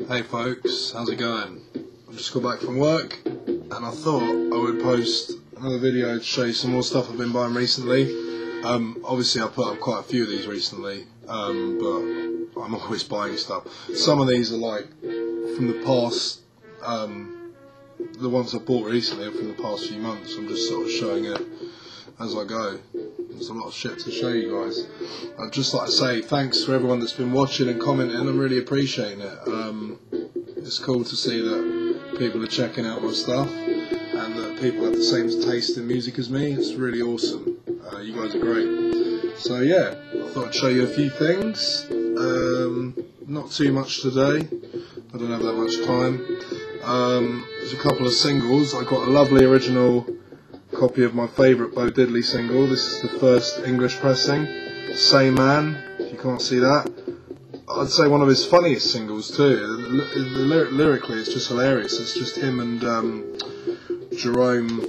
Hey folks, how's it going? I just got back from work and I thought I would post another video to show you some more stuff I've been buying recently. Obviously I put up quite a few of these recently, but I'm always buying stuff. Some of these are like from the past, the ones I bought recently are from the past few months. I'm just sort of showing it as I go. There's a lot of shit to show you guys. I'd just like to say thanks for everyone that's been watching and commenting. I'm really appreciating it. It's cool to see that people are checking out my stuff and that people have the same taste in music as me. It's really awesome. You guys are great. So yeah, I thought I'd show you a few things. Not too much today. I don't have that much time. There's a couple of singles. I got a lovely original copy of my favourite Bo Diddley single. This is the first English pressing. Same Man, if you can't see that. I'd say one of his funniest singles too. Lyrically it's just hilarious. It's just him and Jerome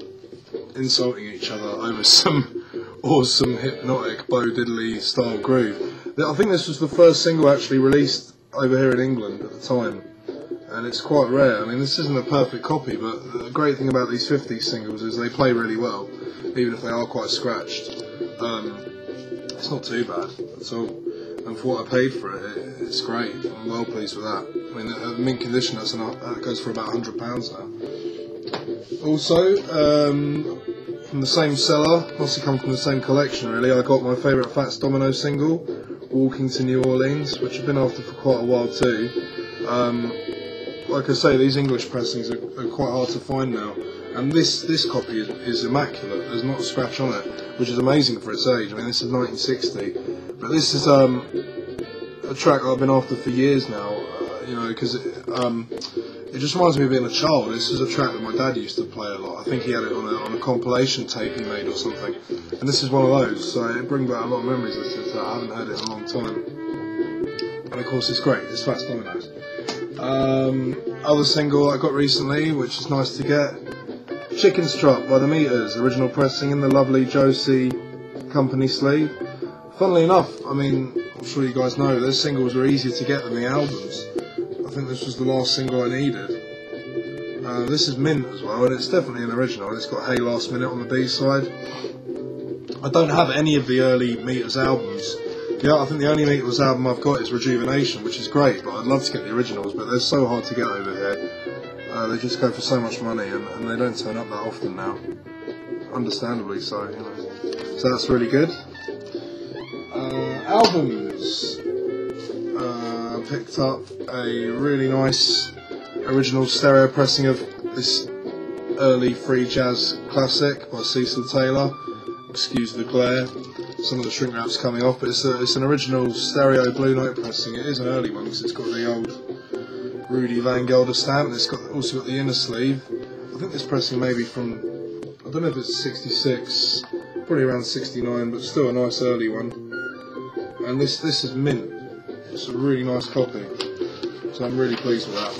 insulting each other over some awesome hypnotic Bo Diddley style groove. I think this was the first single actually released over here in England at the time. And it's quite rare. I mean, this isn't a perfect copy, but the great thing about these 50s singles is they play really well, even if they are quite scratched. It's not too bad at all. And for what I paid for it, it's great. I'm well pleased with that. I mean, at mint condition, that goes for about £100 now. Also, from the same seller, also come from the same collection really, I got my favourite Fats Domino single, Walking to New Orleans, which I've been after for quite a while too. Like I say, these English pressings are quite hard to find now, and this copy is immaculate. There's not a scratch on it, which is amazing for its age. I mean, this is 1960, but this is a track I've been after for years now. You know, because it just reminds me of being a child. This is a track that my dad used to play a lot. I think he had it on a compilation tape he made or something, and this is one of those. So it brings back a lot of memories. I haven't heard it in a long time, and of course it's great. It's Fats Domino's. Other single I got recently, which is nice to get, Chicken Strut by the Meters, original pressing in the lovely Josie company sleeve. Funnily enough, I mean, I'm sure you guys know, those singles are easier to get than the albums. I think this was the last single I needed. This is mint as well, and it's definitely an original. It's got Hey Last Minute on the B-side. I don't have any of the early Meters albums. Yeah, I think the only Meters album I've got is Rejuvenation, which is great, but I'd love to get the originals, but they're so hard to get over here. They just go for so much money, and they don't turn up that often now. Understandably so, you know. So that's really good. Albums. I picked up a really nice original stereo pressing of this early free jazz classic by Cecil Taylor. Excuse the glare. Some of the shrink wrap's coming off, but it's an original stereo blue note pressing. It is an early one because it's got the old Rudy Van Gelder stamp, and it's also got the inner sleeve. I think this pressing may be from, I don't know if it's 66, probably around 69, but still a nice early one. And this is mint. It's a really nice copy, so I'm really pleased with that.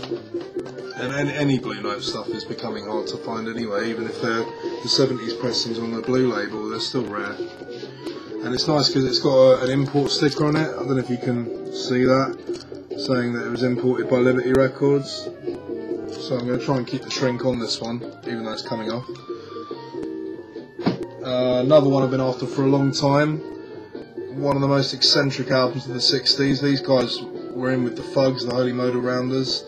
And any blue note stuff is becoming hard to find anyway, even if they're the 70s pressings on the blue label, they're still rare. And it's nice because it's got an import sticker on it. I don't know if you can see that, saying that it was imported by Liberty Records. So I'm going to try and keep the shrink on this one, even though it's coming off. Another one I've been after for a long time. One of the most eccentric albums of the 60s. These guys were in with the Fugs, the Holy Modal Rounders.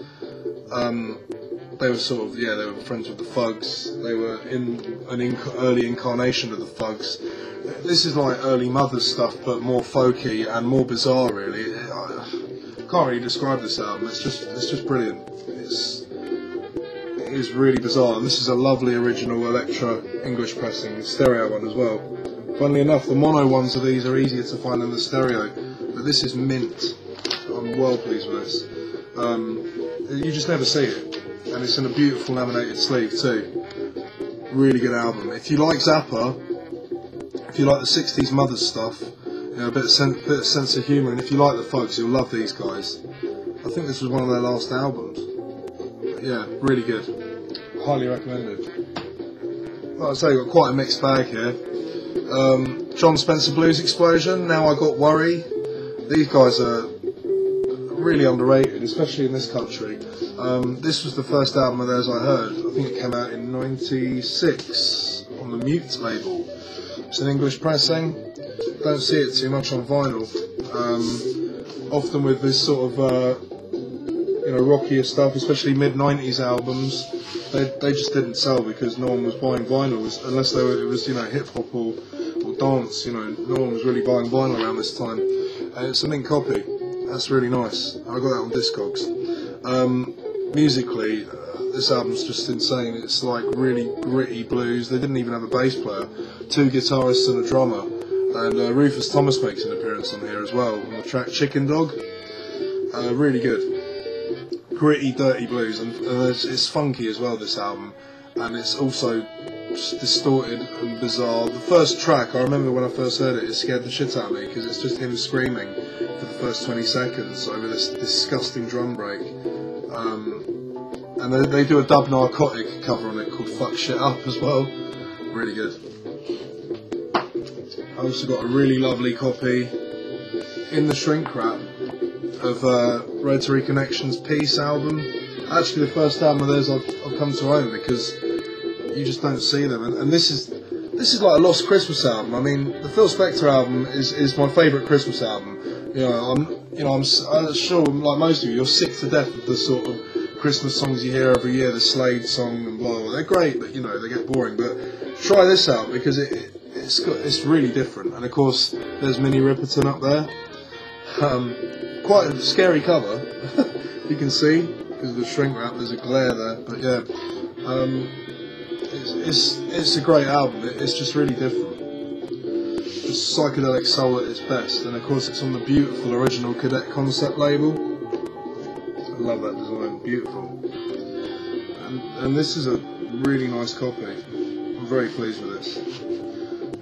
They were sort of, they were friends with the Fugs. They were in an early incarnation of the Fugs. This is like early Mothers stuff, but more folky and more bizarre, really. I can't really describe this album. It's just brilliant. It is really bizarre, and this is a lovely original Electra English pressing, stereo one as well. Funnily enough, the mono ones of these are easier to find than the stereo, but this is mint. I'm well pleased with this. You just never see it, and it's in a beautiful laminated sleeve too. Really good album. If you like Zappa, if you like the 60s Mothers stuff, you know, a bit of sense of humour, and if you like the Fugs, you'll love these guys. I think this was one of their last albums. But yeah, really good. Highly recommended. Like I say, I've got quite a mixed bag here. Jon Spencer Blues Explosion, Now I Got Worry. These guys are really underrated, especially in this country. This was the first album of theirs I heard. I think it came out in '96 on the Mute label. It's an English pressing. Don't see it too much on vinyl. Often with this sort of rockier stuff, especially mid-90s albums, they just didn't sell because no one was buying vinyls unless it was hip hop or dance. No one was really buying vinyl around this time. And it's a mint copy. That's really nice. I got that on Discogs. Musically, this album's just insane. It's like really gritty blues. They didn't even have a bass player. 2 guitarists and a drummer. And Rufus Thomas makes an appearance on here as well, on the track Chicken Dog. Really good. Gritty, dirty blues. And it's funky as well, this album. And it's also just distorted and bizarre. The first track, I remember when I first heard it, it scared the shit out of me because it's just him screaming for the first 20 seconds over this disgusting drum break. And they do a Dub Narcotic cover on it called Fuck Shit Up as well. Really good. I also got a really lovely copy in the shrink wrap of Rotary Connections' Peace album. Actually the first album of theirs I've come to own because you just don't see them. And this is like a lost Christmas album. I mean, the Phil Spector album is my favourite Christmas album. I'm sure, like most of you, you're sick to death of the sort of Christmas songs you hear every year, the Slade song and blah blah. They're great, but they get boring. But try this out because it's really different. And of course, there's Minnie Riperton up there. Quite a scary cover, you can see because of the shrink wrap. There's a glare there, but yeah, it's a great album. It's just really different. It's psychedelic soul at its best, and of course, it's on the beautiful original Cadet Concept label. I love that design, beautiful. And this is a really nice copy. I'm very pleased with this.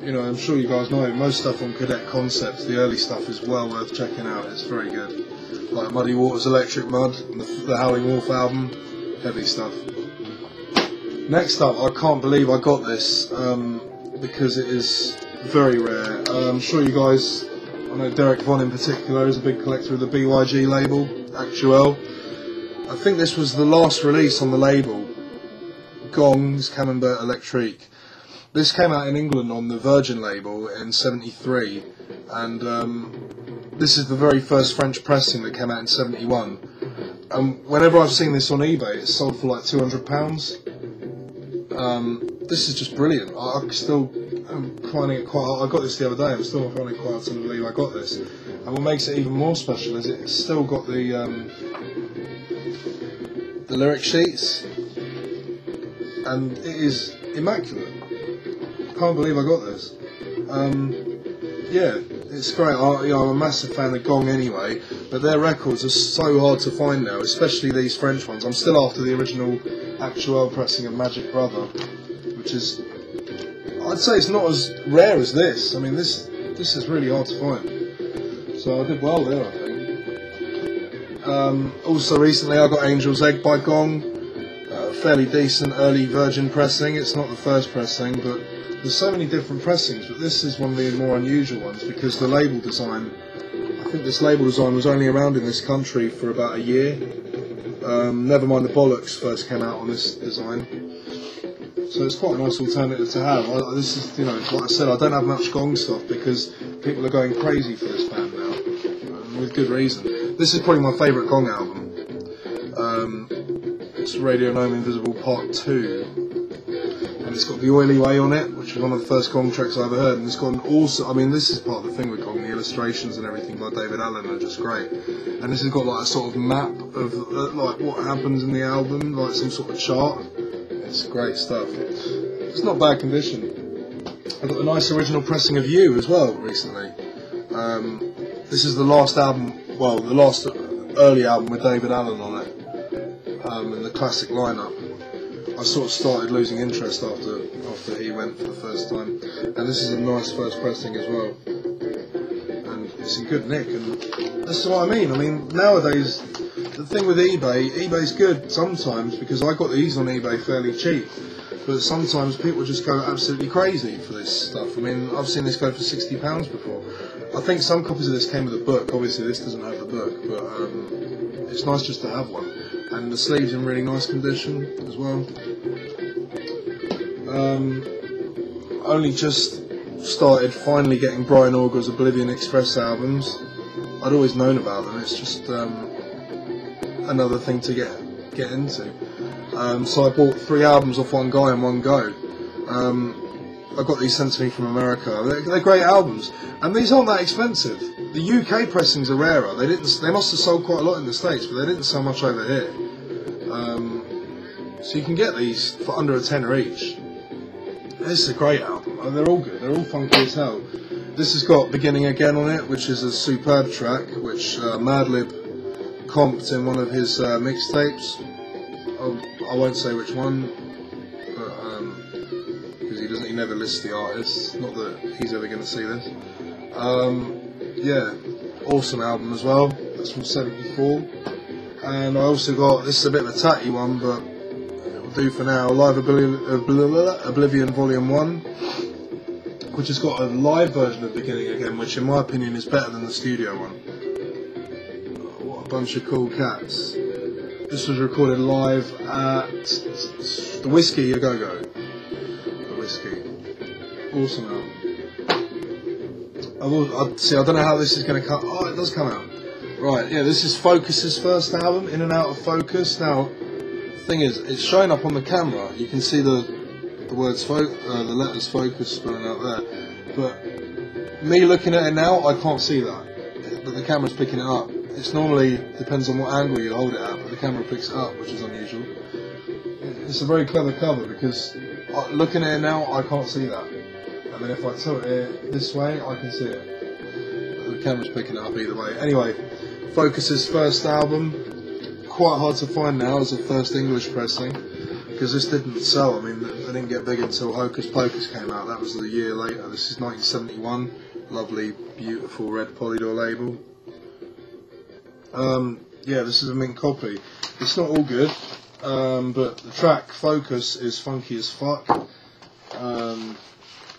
I'm sure you guys know most stuff on Cadet Concepts, the early stuff, is well worth checking out. It's very good. Like Muddy Waters Electric Mud, and the Howling Wolf album, heavy stuff. Next up, I can't believe I got this because it is very rare. I'm sure you guys, I know Derek Von in particular is a big collector of the BYG label, Actuel. I think this was the last release on the label, Gongs Camembert Electrique. This came out in England on the Virgin label in '73, and this is the very first French pressing that came out in '71. And whenever I've seen this on eBay, it's sold for like £200. This is just brilliant. I'm finding it quite hard. I got this the other day. I'm still finding it quite hard to believe I got this. And what makes it even more special is it's still got the lyric sheets, and it is immaculate. Can't believe I got this. Yeah, it's great. I'm a massive fan of Gong anyway, but their records are so hard to find now, especially these French ones. I'm still after the original Actuel pressing of Magic Brother, which is, I'd say it's not as rare as this. I mean, this is really hard to find. So I did well there, I think. Also recently I got Angel's Egg by Gong, fairly decent early Virgin pressing. It's not the first pressing, but there's so many different pressings, but this is one of the more unusual ones because the label design, I think this label design was only around in this country for about a year. Never mind the Bollocks first came out on this design. So it's quite a nice alternative to have. This is, like I said, I don't have much Gong stuff because people are going crazy for this band now, with good reason. This is probably my favourite Gong album. It's Radio Gnome Invisible Part 2. And it's got The Oily Way on it, which was one of the first Gong tracks I ever heard. And it's got an awesome, I mean, this is part of the thing with Gong, the illustrations and everything by David Allen are just great. And this has got like a sort of map of like what happens in the album, like some sort of chart. It's great stuff. It's not bad condition. I got a nice original pressing of You as well recently. This is the last album, well, the last early album with David Allen on it, in the classic lineup. I sort of started losing interest after he went for the first time, and this is a nice first pressing as well, and it's in good nick, and that's what I mean. I mean, nowadays, the thing with eBay's good sometimes because I got these on eBay fairly cheap, but sometimes people just go absolutely crazy for this stuff. I mean, I've seen this go for £60 before. I think some copies of this came with a book. Obviously, this doesn't have the book, but it's nice just to have one. And the sleeve's in really nice condition as well. Only just started finally getting Brian Auger's Oblivion Express albums. I'd always known about them, it's just another thing to get into. So I bought 3 albums off one guy in one go. I got these sent to me from America. They're great albums, and these aren't that expensive. The UK pressings are rarer. They must have sold quite a lot in the States, but they didn't sell much over here. So you can get these for under a tenner each. This is a great album. They're all good. They're all funky as hell. This has got Beginning Again on it, which is a superb track, which Madlib comped in one of his mixtapes. I won't say which one, but because he never lists the artists. Not that he's ever going to see this. Yeah, awesome album as well. That's from '74. And I also got, this is a bit of a tatty one, but it will do for now, Live Oblivion Volume 1, which has got a live version of Beginning Again, which in my opinion is better than the studio one. What a bunch of cool cats. This was recorded live at the Whiskey A Go Go. The Whiskey. Awesome album. I don't know how this is going to come. Oh, it does come out. Right, yeah, this is Focus's first album, In and Out of Focus. Now, the thing is, it's showing up on the camera. You can see the words, the letters Focus spelling out there. But me looking at it now, I can't see that. But the camera's picking it up. It's normally, depends on what angle you hold it at, but the camera picks it up, which is unusual. It's a very clever cover because looking at it now, I can't see that. And then if I tilt it this way, I can see it. But the camera's picking it up either way. Anyway, Focus's first album, quite hard to find now as a first English pressing, because this didn't sell. I mean, they didn't get big until Hocus Pocus came out. That was a year later. This is 1971. Lovely, beautiful red Polydor label. Yeah, this is a mint copy. It's not all good, but the track Focus is funky as fuck.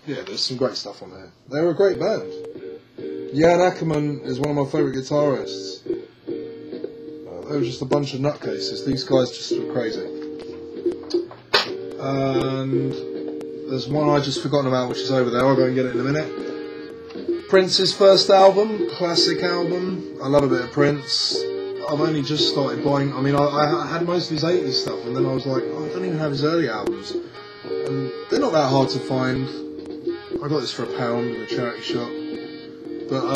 Yeah, there's some great stuff on there. They're a great band. Jan Ackerman is one of my favourite guitarists. They were just a bunch of nutcases. These guys just were crazy. And there's one I just forgotten about, which is over there. I'll go and get it in a minute. Prince's first album, classic album. I love a bit of Prince. I've only just started buying. I mean, I had most of his 80s stuff, and then I was like, oh, I don't even have his early albums. And they're not that hard to find. I got this for £1 in a charity shop. But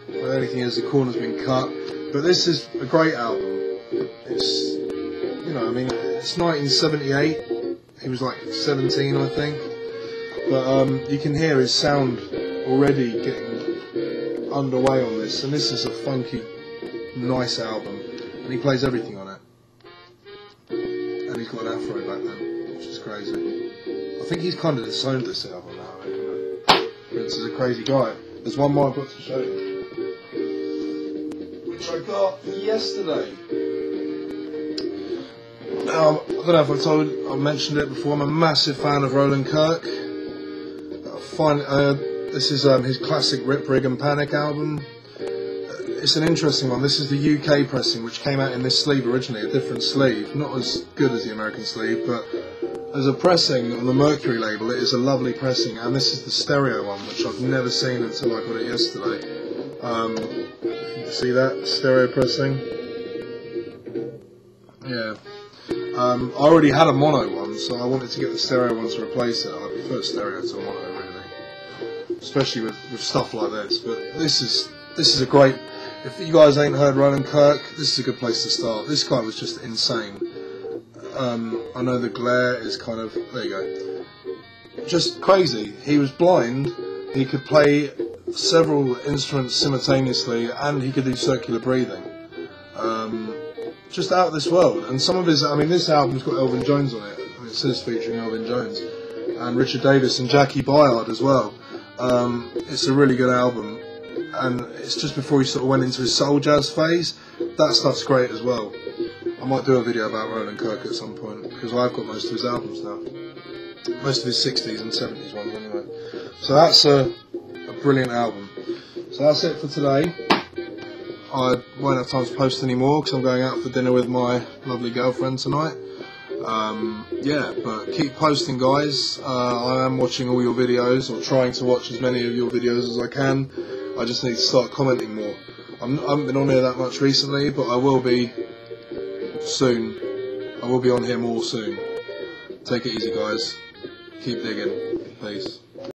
the only thing is the corner's been cut. But this is a great album. It's, you know, I mean, it's 1978. He was like 17, I think. But you can hear his sound already getting underway on this. And this is a funky, nice album. And he plays everything on it. And he's got an afro back then, which is crazy. I think he's kind of disowned this album now. Prince is a crazy guy. There's one more I've got to show you, which I got yesterday. Now, I don't know if I've mentioned it before, I'm a massive fan of Roland Kirk. This is his classic Rip Rig and Panic album. It's an interesting one. This is the UK pressing, which came out in this sleeve originally, a different sleeve. Not as good as the American sleeve, but as a pressing on the Mercury label, it is a lovely pressing, and this is the stereo one, which I've never seen until I got it yesterday. You can see that stereo pressing. Yeah. I already had a mono one, so I wanted to get the stereo one to replace it. I prefer stereo to a mono, really, especially with stuff like this. But this is a great. If you guys ain't heard Roland Kirk, this is a good place to start. This guy was just insane. I know the glare is kind of, there you go, just crazy. He was blind, he could play several instruments simultaneously, and he could do circular breathing. Just out of this world. And some of his, I mean, this album's got Elvin Jones on it, and it says featuring Elvin Jones, and Richard Davis and Jackie Byard as well. It's a really good album, and it's just before he sort of went into his soul jazz phase. That stuff's great as well. I might do a video about Roland Kirk at some point, because I've got most of his albums now. Most of his 60s and 70s ones anyway. So that's a brilliant album. So that's it for today. I won't have time to post anymore because I'm going out for dinner with my lovely girlfriend tonight. Yeah, but keep posting, guys. I am watching all your videos, or trying to watch as many of your videos as I can. I just need to start commenting more. I haven't been on here that much recently, but I will be soon. I will be on here more soon. Take it easy, guys. Keep digging. Peace.